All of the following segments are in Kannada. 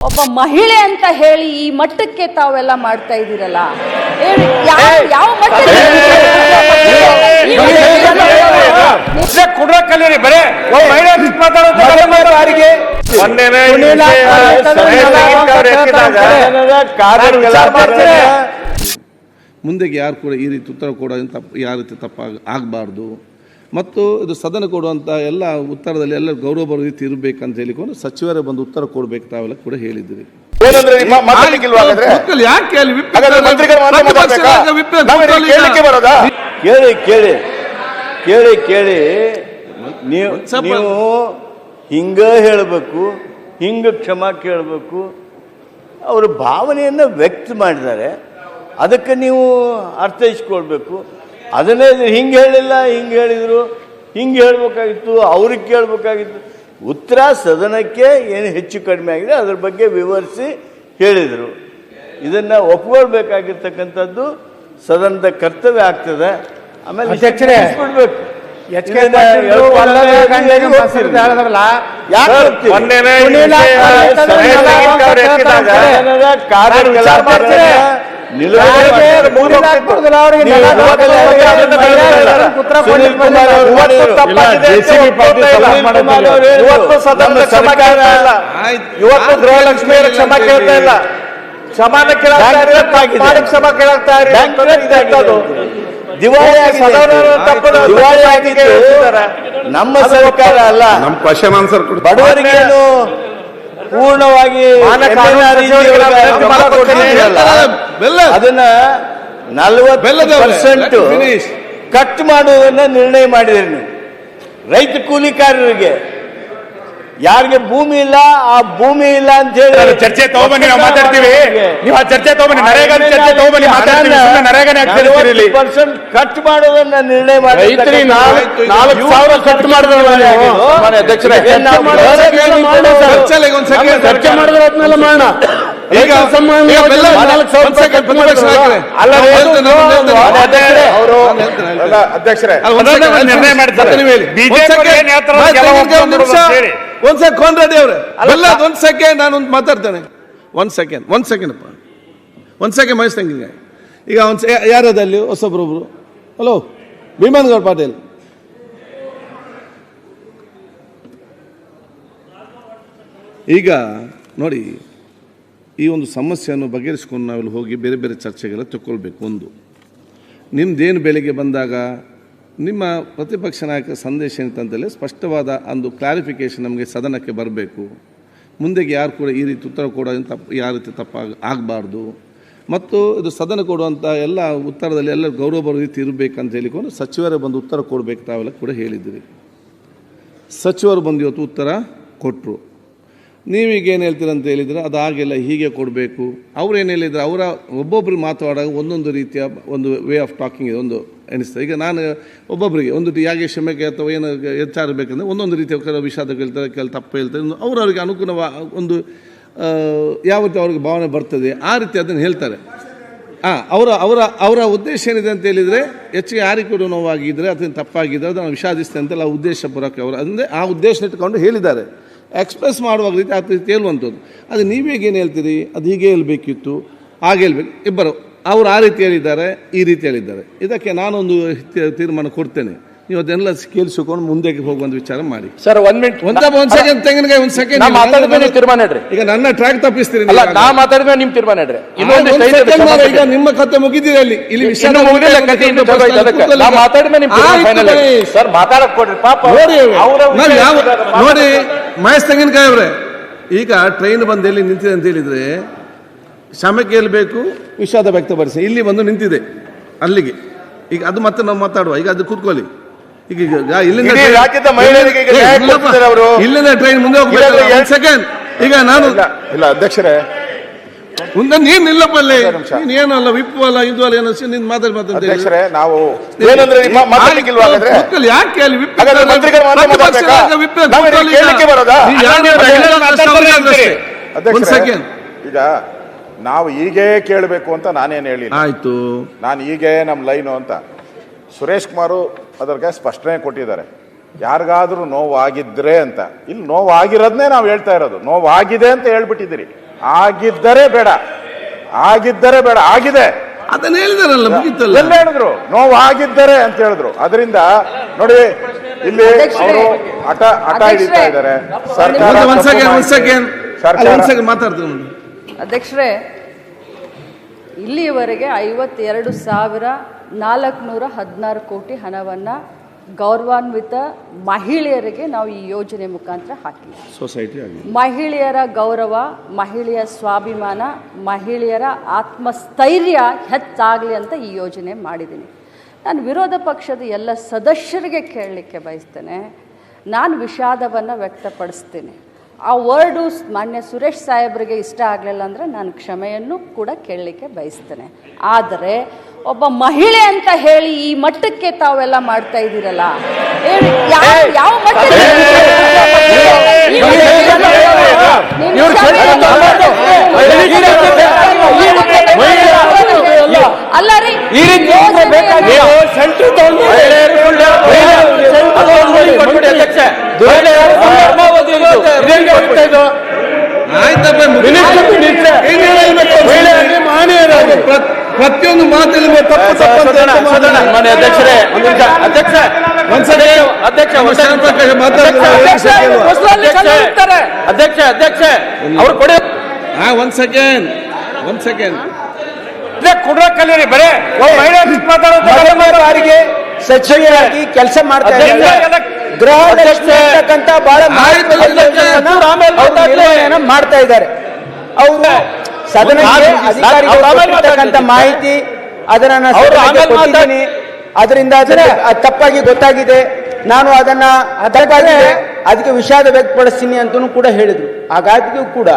ಒಬ್ಬ ಮಹಿಳೆ ಅಂತ ಹೇಳಿ ಈ ಮಟ್ಟಕ್ಕೆ ತಾವೆಲ್ಲ ಮಾಡ್ತಾ ಇದ್ದೀರಲ್ಲ, ಯಾವ ಕುಡ್ರಕ್ಕಲ್ಲಿ ಬರೇ ಮುಂದೆಗೆ ಯಾರು ಕೂಡ ಈ ರೀತಿ ಉತ್ತರ ಕೊಡೋದು ಯಾವ ರೀತಿ ಆಗಬಾರ್ದು ಮತ್ತು ಇದು ಸದನ ಕೊಡುವಂಥ ಎಲ್ಲ ಉತ್ತರದಲ್ಲಿ ಎಲ್ಲ ಗೌರವ ಬರೋ ರೀತಿ ಇರಬೇಕಂತ ಹೇಳಿಕೊಂಡು ಸಚಿವರೇ ಬಂದು ಉತ್ತರ ಕೊಡಬೇಕು ತಾವೆಲ್ಲ ಕೂಡ ಹೇಳಿದ್ದೀರಿ. ಕೇಳಿ ನೀವು ಹಿಂಗ ಹೇಳಬೇಕು, ಹಿಂಗ ಕ್ಷಮಾ ಕೇಳಬೇಕು. ಅವರ ಭಾವನೆಯನ್ನು ವ್ಯಕ್ತ ಮಾಡಿದ್ದಾರೆ, ಅದಕ್ಕೆ ನೀವು ಅರ್ಥೈಸ್ಕೊಳ್ಬೇಕು. ಅದನ್ನೇ ಹಿಂಗೆ ಹೇಳಿಲ್ಲ, ಹಿಂಗೆ ಹೇಳಿದರು, ಹಿಂಗೆ ಹೇಳ್ಬೇಕಾಗಿತ್ತು, ಅವ್ರಿಗೆ ಕೇಳಬೇಕಾಗಿತ್ತು. ಉತ್ತರ ಸದನಕ್ಕೆ ಏನು ಹೆಚ್ಚು ಕಡಿಮೆ ಆಗಿದೆ ಅದ್ರ ಬಗ್ಗೆ ವಿವರಿಸಿ ಹೇಳಿದರು. ಇದನ್ನು ಒಪ್ಕೊಳ್ಬೇಕಾಗಿರ್ತಕ್ಕಂಥದ್ದು ಸದನದ ಕರ್ತವ್ಯ ಆಗ್ತದೆ. ಆಮೇಲೆ ಬಿಡ್ಬೇಕು. ಇವತ್ತು ಗೃಹಲಕ್ಷ್ಮಿಯರ ಕ್ಷಮಾ ಕೇಳ್ತಾ ಇಲ್ಲ, ಕ್ಷಮಾನ ಕ್ಷಮಾ ಕೇಳ್ತಾ ನಮ್ಮ ಸರ್ಕಾರ ಅಲ್ಲ, ಬಡವರಿಗೇನು ಪೂರ್ಣವಾಗಿ ಅದನ್ನ 40% ಕಟ್ ಮಾಡುವುದನ್ನ ನಿರ್ಣಯ ಮಾಡಿದ್ರಿ ನೀವು. ರೈತ ಕೂಲಿಕಾರರಿಗೆ ಯಾರಿಗೆ ಭೂಮಿ ಇಲ್ಲ ಆ ಭೂಮಿ ಇಲ್ಲ ಅಂತ ಹೇಳಿ ಚರ್ಚೆ ತಗೊಬನ್ನಿ, ನಾವು ಮಾತಾಡ್ತೀವಿ. ನೀವು ಆ ಚರ್ಚೆ ತಗೊಬನ್ನಿ, ನರೇಗಾ ಚರ್ಚೆ ತಗೊಬನ್ನಿ, ಮಾತಾಡ್ತೀವಿ. 40% ಕಟ್ ಮಾಡೋದನ್ನ ನಿರ್ಣಯ ಮಾಡಿ 4,000 ಕಟ್ ಮಾಡಿದ್ರಲ್ಲ ಚರ್ಚೆ ಮಾಡಿದ್ರೆ ಅದನ್ನೆಲ್ಲ ಮಾಡೋಣ. ಈಗ ಅಧ್ಯಕ್ಷರೇ ನಿರ್ಣಯ ಮಾಡಿದ್ದಾರೆ. ಒಂದ್ ಸೆಕೆಂಡ್ ರೆಡ್ಡಿ ಅವ್ರೆ, ಒಂದ್ ಸೆಕೆಂಡ್ ನಾನು ಮಾತಾಡ್ತೇನೆ. ಒಂದ್ ಸೆಕೆಂಡ್ ಅಪ್ಪ, ಒಂದ್ ಸೆಕೆಂಡ್ ಮಹೇಶ್ ತಂಗಿಗೆ. ಈಗ ಯಾರದಲ್ಲಿ ಹೊಸಬ್ರೊಬ್ರು, ಹಲೋ ಭೀಮನ್ಗೌಡ ಪಾಟೀಲ್. ಈಗ ನೋಡಿ, ಈ ಒಂದು ಸಮಸ್ಯೆಯನ್ನು ಬಗೆಹರಿಸ್ಕೊಂಡು ನಾವಿಲ್ಲಿ ಹೋಗಿ ಬೇರೆ ಬೇರೆ ಚರ್ಚೆಗೆಲ್ಲ ತಗೊಳ್ಬೇಕು. ಒಂದು ನಿಮ್ದೇನು ಬೆಳಿಗ್ಗೆ ಬಂದಾಗ ನಿಮ್ಮ ಪ್ರತಿಪಕ್ಷ ನಾಯಕರ ಸಂದೇಶ ಏನಂತಂದರೆ ಸ್ಪಷ್ಟವಾದ ಒಂದು ಕ್ಲಾರಿಫಿಕೇಷನ್ ನಮಗೆ ಸದನಕ್ಕೆ ಬರಬೇಕು. ಮುಂದೆಗೆ ಯಾರು ಕೂಡ ಈ ರೀತಿ ಉತ್ತರ ಕೊಡೋದು ಯಾವ ರೀತಿ ಆಗಬಾರ್ದು ಮತ್ತು ಇದು ಸದನ ಕೊಡುವಂಥ ಎಲ್ಲ ಉತ್ತರದಲ್ಲಿ ಎಲ್ಲ ಗೌರವ ಬರೋ ರೀತಿ ಇರಬೇಕಂತ ಹೇಳಿಕೊಂಡು ಸಚಿವರೇ ಬಂದು ಉತ್ತರ ಕೊಡಬೇಕು ತಾವೆಲ್ಲ ಕೂಡ ಹೇಳಿದ್ದೀರಿ. ಸಚಿವರು ಬಂದು ಇವತ್ತು ಉತ್ತರ ಕೊಟ್ಟರು. ನೀವೀಗ ಏನು ಹೇಳ್ತೀರಂತ ಹೇಳಿದರೆ ಅದಾಗಿಲ್ಲ, ಹೀಗೆ ಕೊಡಬೇಕು. ಅವ್ರೇನು ಹೇಳಿದ್ರು, ಅವರ ಒಬ್ಬೊಬ್ರಿಗೆ ಮಾತಾಡುವಾಗ ಒಂದೊಂದು ರೀತಿಯ ಒಂದು ವೇ ಆಫ್ ಟಾಕಿಂಗ್ ಇದೆ, ಒಂದು ಎನಿಸ್ತದೆ. ಈಗ ನಾನು ಒಬ್ಬೊಬ್ಬರಿಗೆ ಒಂದು ಯಾಕೆ ಕ್ಷಮೆಗೆ ಅಥವಾ ಏನು ಎಚ್ಚಾರ ಬೇಕಂದರೆ ಒಂದೊಂದು ರೀತಿಯ ಕೆಲವು ವಿಷಾದ ಕೇಳ್ತಾರೆ, ಕೆಲವು ತಪ್ಪು ಹೇಳ್ತಾರೆ. ಅವರವ್ರಿಗೆ ಅನುಗುಣವಾದ ಒಂದು ಯಾವತ್ತು ಅವ್ರಿಗೆ ಭಾವನೆ ಬರ್ತದೆ ಆ ರೀತಿ ಅದನ್ನು ಹೇಳ್ತಾರೆ. ಅವರ ಉದ್ದೇಶ ಏನಿದೆ ಅಂತ ಹೇಳಿದರೆ ಹೆಚ್ಚಿಗೆ ಯಾರಿಗೆ ಕೂಡ ನೋವಾಗಿದ್ದರೆ ಅಥವಾ ತಪ್ಪಾಗಿದ್ದರೆ ಅದನ್ನು ವಿಷಾದಿಸ್ತೇನೆ ಅಂತೆಲ್ಲ ಉದ್ದೇಶಪೂರ್ವಕ ಅವರು ಅಂದರೆ ಆ ಉದ್ದೇಶ ಇಟ್ಕೊಂಡು ಹೇಳಿದ್ದಾರೆ. ಎಕ್ಸ್ಪ್ರೆಸ್ ಮಾಡುವಾಗ ರೀತಿ ಆ ರೀತಿ ಹೇಳುವಂಥದ್ದು. ಅದು ನೀವೇಗೇನು ಹೇಳ್ತೀರಿ, ಅದು ಹೀಗೆ ಹೇಳಬೇಕಿತ್ತು, ಹಾಗೆ ಹೇಳ್ಬೇಕು. ಇಬ್ಬರು ಅವರು ಆ ರೀತಿ ಹೇಳಿದ್ದಾರೆ, ಈ ರೀತಿ ಹೇಳಿದ್ದಾರೆ. ಇದಕ್ಕೆ ನಾನೊಂದು ತೀರ್ಮಾನ ಕೊಡ್ತೇನೆ, ನೀವು ಅದನ್ನೆಲ್ಲ ಕೇಳಿಸಿಕೊಂಡು ಮುಂದೆ ಹೋಗುವಂಥ ವಿಚಾರ ಮಾಡಿ. ಸರ್, 1 ಮಿನಿಟ್ ಒಂದು ಸೆಕೆಂಡ್ ತೆಂಗಿನಕಾಯಿ, ಒಂದು ಸೆಕೆಂಡ್ ತೀರ್ಮಾನ ಇಡ್ರಿ. ಈಗ ನನ್ನ ಟ್ರ್ಯಾಕ್ ತಪ್ಪಿಸ್ತೀರಿ, ನಾ ಮಾತಾಡಿದ್ರೆ ನಿಮ್ ತೀರ್ಮಾನ ಇಡ್ರಿ. ಈಗ ನಿಮ್ಮ ಕತೆ ಮುಗಿದಿದೆ, ಅಲ್ಲಿ ಇಲ್ಲಿ ವಿಷಯ ನೋಡಿ. ಮಹೇಶ್ ತೆಂಗಿನಕಾಯಿ ಅವರೇ, ಈಗ ಟ್ರೈನ್ ಬಂದು ಎಲ್ಲಿ ನಿಂತಿದೆ ಅಂತ ಹೇಳಿದ್ರೆ ಕ್ಷಮೆ ಕೇಳಬೇಕು, ವಿಷಾದ ವ್ಯಕ್ತಪಡಿಸಿ ಇಲ್ಲಿ ಬಂದು ನಿಂತಿದೆ ಅಲ್ಲಿಗೆ. ಈಗ ಅದು ಮತ್ತೆ ನಾವು ಮಾತಾಡುವ, ಈಗ ಅದು ಕೂತ್ಕೊಳ್ಳಿ. ಈಗ ಇಲ್ಲಿಂದ ಟ್ರೈನ್ ಮುಂದೆ ಹೋಗ್ಬೇಕು. ಸೆಕೆಂಡ್ ಈಗ ನಾನು ಇಲ್ಲ ಅಧ್ಯಕ್ಷರೇ, ಮುಂದೆ ನೀನ್ ನಿಲ್ಲಪ್ಪಲ್ಲಿ, ನೀನ್ ಏನಲ್ಲ ವಿಪ್ಪು ಅಲ್ಲ ಇದು ಅಲ್ಲ ಏನೋ ನೀನ್ ಮಾತಾಡಿ ನಾವು ಯಾಕೆ ಅಲ್ಲಿ ಒಂದು ಸೆಕೆಂಡ್. ಈಗ ನಾವು ಹೀಗೆ ಕೇಳಬೇಕು ಅಂತ ನಾನೇನು ಹೇಳಿ ಆಯ್ತು, ನಾನು ಹೀಗೆ ನಮ್ಮ ಲೈನು ಅಂತ ಸುರೇಶ್ ಕುಮಾರ್ ಅದಕ್ಕೆ ಸ್ಪಷ್ಟನೆ ಕೊಟ್ಟಿದ್ದಾರೆ. ಯಾರಿಗಾದ್ರೂ ನೋವಾಗಿದ್ರೆ ಅಂತ, ಇಲ್ಲಿ ನೋವಾಗಿರೋದನ್ನೇ ನಾವು ಹೇಳ್ತಾ ಇರೋದು, ನೋವಾಗಿದೆ ಅಂತ ಹೇಳ್ಬಿಟ್ಟಿದ್ದೀರಿ. ಆಗಿದ್ದರೆ ಬೇಡ, ಆಗಿದ್ದರೆ ಬೇಡ, ಆಗಿದೆ. ಅದನ್ನ ಹೇಳಿದಾರಲ್ಲ, ಮುಗಿತಲ್ಲ. ಎಲ್ಲ ಹೇಳಿದ್ರು ನೋವು ಆಗಿದ್ದರೆ ಅಂತ ಹೇಳಿದ್ರು. ಅದರಿಂದ ನೋಡಿ ಇಲ್ಲಿ ಅವರು ಹಠ ಹಿಡಿತಾ ಇದ್ದಾರೆ. ಸರ್ಕಾರ ಮಾತಾಡ್ತೀನಿ. ಅಧ್ಯಕ್ಷರೇ, ಇಲ್ಲಿಯವರೆಗೆ 52,416 ಕೋಟಿ ಹಣವನ್ನು ಗೌರವಾನ್ವಿತ ಮಹಿಳೆಯರಿಗೆ ನಾವು ಈ ಯೋಜನೆ ಮುಖಾಂತರ ಹಾಕಿದ್ದೀವಿ. ಸೊಸೈಟಿ ಮಹಿಳೆಯರ ಗೌರವ, ಮಹಿಳೆಯ ಸ್ವಾಭಿಮಾನ, ಮಹಿಳೆಯರ ಆತ್ಮಸ್ಥೈರ್ಯ ಹೆಚ್ಚಾಗಲಿ ಅಂತ ಈ ಯೋಜನೆ ಮಾಡಿದ್ದೀನಿ. ನಾನು ವಿರೋಧ ಪಕ್ಷದ ಎಲ್ಲ ಸದಸ್ಯರಿಗೆ ಕೇಳಲಿಕ್ಕೆ ಬಯಸ್ತೇನೆ, ನಾನು ವಿಷಾದವನ್ನು ವ್ಯಕ್ತಪಡಿಸ್ತೀನಿ. ಆ ವರ್ಡು ಮಾನ್ಯ ಸುರೇಶ್ ಸಾಹೇಬರಿಗೆ ಇಷ್ಟ ಆಗಲಿಲ್ಲ ಅಂದರೆ ನಾನು ಕ್ಷಮೆಯನ್ನು ಕೂಡ ಕೇಳಲಿಕ್ಕೆ ಬಯಸ್ತೇನೆ. ಆದರೆ ಒಬ್ಬ ಮಹಿಳೆ ಅಂತ ಹೇಳಿ ಈ ಮಟ್ಟಕ್ಕೆ ತಾವೆಲ್ಲ ಮಾಡ್ತಾ ಇದ್ದೀರಲ್ಲ, ಯಾವ ಮಟ್ಟಕ್ಕೆ ಅಲ್ಲ ರೀ, ಪ್ರತಿಯೊಂದು ಮಾತಲ್ಲಿ ಅಧ್ಯಕ್ಷರೇ, ಅಧ್ಯಕ್ಷ ಅವ್ರು ಕೊಡಿ. ಒಂದ್ ಸೆಕೆಂಡ್ ಕುಡ್ರ ಕಲೀರಿ, ಬರೇ ಬಾರಿಗೆ ಸಚಿವರಾಗಿ ಕೆಲಸ ಮಾಡ್ತಾ ಇದ್ದಾರೆ. ಗೃಹ ಲಕ್ಷ್ಮಿ ಅಂತಕ್ಕಂಥ ಬಹಳ ಮಾಡ್ತಾ ಇದ್ದಾರೆ. ಅವರು ಸದನಕ್ಕೆ ಅಧಿಕಾರಿಗಳು ಮಾಹಿತಿ ಅದನ್ನ ಕೊಟ್ಟಿದ್ದೀನಿ. ಅದರಿಂದ ತಪ್ಪಾಗಿ ಗೊತ್ತಾಗಿದೆ, ನಾನು ಅದನ್ನ ತಪ್ಪಾಗಿದೆ, ಅದಕ್ಕೆ ವಿಷಾದ ವ್ಯಕ್ತಪಡಿಸ್ತೀನಿ ಅಂತಲೂ ಕೂಡ ಹೇಳಿದ್ರು. ಹಾಗಾಗಿಯೂ ಕೂಡ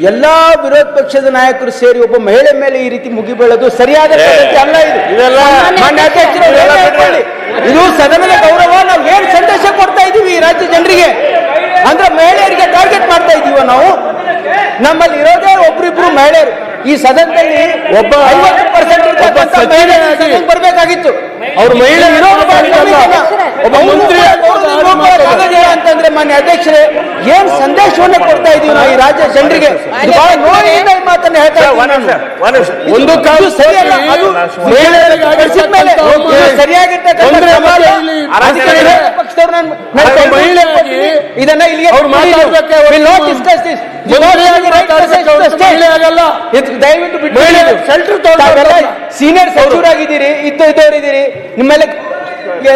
ಎಲ್ಲಾ ವಿರೋಧ ಪಕ್ಷದ ನಾಯಕರು ಸೇರಿ ಒಬ್ಬ ಮಹಿಳೆ ಮೇಲೆ ಈ ರೀತಿ ಮುಗಿಬೀಳೋದು ಸರಿಯಾದ ಪದ್ಧತಿ ಅಲ್ಲ. ಇದು ಸದನದ ಗೌರವ. ನಾವು ಏನ್ ಸಂದೇಶ ಕೊಡ್ತಾ ಇದೀವಿ ಈ ರಾಜ್ಯ ಜನರಿಗೆ ಅಂದ್ರೆ ಮಹಿಳೆಯರಿಗೆ ಟಾರ್ಗೆಟ್ ಮಾಡ್ತಾ ಇದೀವ ನಾವು. ನಮ್ಮಲ್ಲಿ ಇರೋದೇ ಒಬ್ರಿಬ್ರು ಮಹಿಳೆಯರು. ಈ ಸದನದಲ್ಲಿ ಒಬ್ಬ 50% ಬರ್ಬೇಕಾಗಿತ್ತು. ಅವ್ರ ಮಹಿಳೆ ಒಬ್ಬ ಮಂತ್ರಿ ಅಂತಂದ್ರೆ ಮಾನ್ಯ ಅಧ್ಯಕ್ಷರೇ, ಏನ್ ಸಂದೇಶವನ್ನು ಕೊಡ್ತಾ ಇದೀವಿ ನಾವು ಈ ರಾಜ್ಯ ಜನರಿಗೆ? ಬಹಳ ನೋವಿನಿಂದ ಈ ಮಾತನ್ನ ಹೇಳ್ತಾ ಒಂದು ಕಾಲು ಸರಿಯಲ್ಲ. ಅದು ಇದನ್ನ ಇಲ್ಲಿಗೆ ದಯವಿಟ್ಟು ಬಿಟ್ಟು ಸೀನಿಯರ್ ಸಚಿವರಾಗಿದ್ದೀರಿ, ಇದ್ದವರಿದ್ದೀರಿ, ನಿಮ್ಮೆಲ್ಲ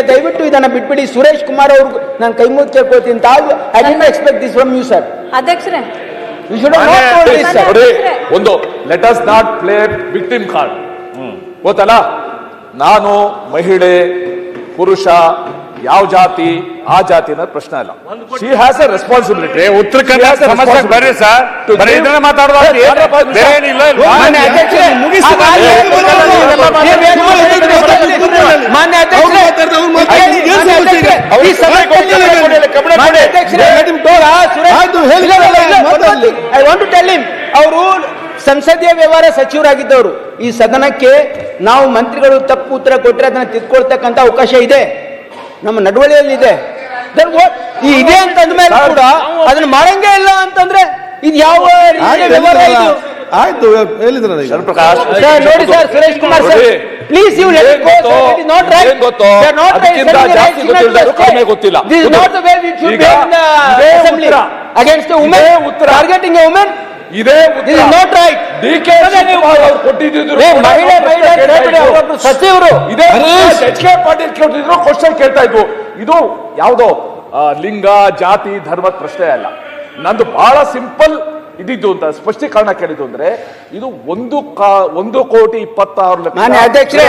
ದಯವಿಟ್ಟು ಇದನ್ನ ಬಿಟ್ಬಿಡಿ. ಸುರೇಶ್ ಕುಮಾರ್ ಅವ್ರಿಗೂ ನಾನು ಕೈ ಮುಗಿದು ಕೇಳ್ಕೊಳ್ತೀನಿ. ತಾವು I did expect this from you sir. ಅಧ್ಯಕ್ಷರೇ, ಒಂದು let us not play victim card. ಗೊತ್ತಲ್ಲ, ನಾನು ಮಹಿಳೆ ಪುರುಷ ಯಾವ ಜಾತಿ ಆ ಜಾತಿ ಅನ್ನೋದು ಪ್ರಶ್ನೆ ಅಲ್ಲ. She has A responsibility. Uttara Kannada ಸಮಸ್ಯೆ ಬರ್ರಿ ಸರ್, ಬರೀ ಇದನ್ನ ಮಾತಾಡೋದು ಅವರು ಸಂಸದೀಯ ವ್ಯವಹಾರ ಸಚಿವರಾಗಿದ್ದವರು. ಈ ಸದನಕ್ಕೆ ನಾವು ಮಂತ್ರಿಗಳು ತಪ್ಪು ಉತ್ತರ ಕೊಟ್ಟರೆ ಅದನ್ನ ತಿದ್ಕೊಳ್ತಕ್ಕಂಥ ಅವಕಾಶ ಇದೆ, ನಮ್ಮ ನಡವಳಿಯಲ್ಲಿ ಇದೆ. ಇದೆ ಅಂತಂದ್ಮೇಲೆ ಕೂಡ ಅದನ್ನ ಮಾಡಂಗೇ ಇಲ್ಲ ಅಂತಂದ್ರೆ ಇದು ಯಾವ ವ್ಯವಹಾರ ಇದು? ಆಯ್ತು, ಹೇಳಿದ್ರಲ್ಲ ಈಗ. ನೋಡಿ sir, Suresh Kumar sir, please you let it go. It is not right. They are not right. ಗೊತ್ತಿಲ್ಲ. This is not the way we should be in the assembly against a woman, targeting a woman. ಇದೇ This is not right. DK ಅವರು ಕೊಟ್ಟಿದ್ರು. ಮಹಿಳೆ ಸಚಿವರು ಇದೇ HK ಪಾಟೀಲ್ ಕೇಳ್ತಿದ್ರು, ಕ್ವಶನ್ ಕೇಳ್ತಾ ಇದ್ವು. ಇದು ಯಾವುದೋ ಲಿಂಗ ಜಾತಿ ಧರ್ಮದ ಪ್ರಶ್ನೆ ಅಲ್ಲ. ನಂದು ಬಹಳ ಸಿಂಪಲ್ ಇದಿದ್ದು ಅಂತ ಸ್ಪಷ್ಟೀಕರಣ ಕೇಳಿದ್ದು ಅಂದ್ರೆ ಇದು 1,26,26,00,000. ಅಧ್ಯಕ್ಷರೇ,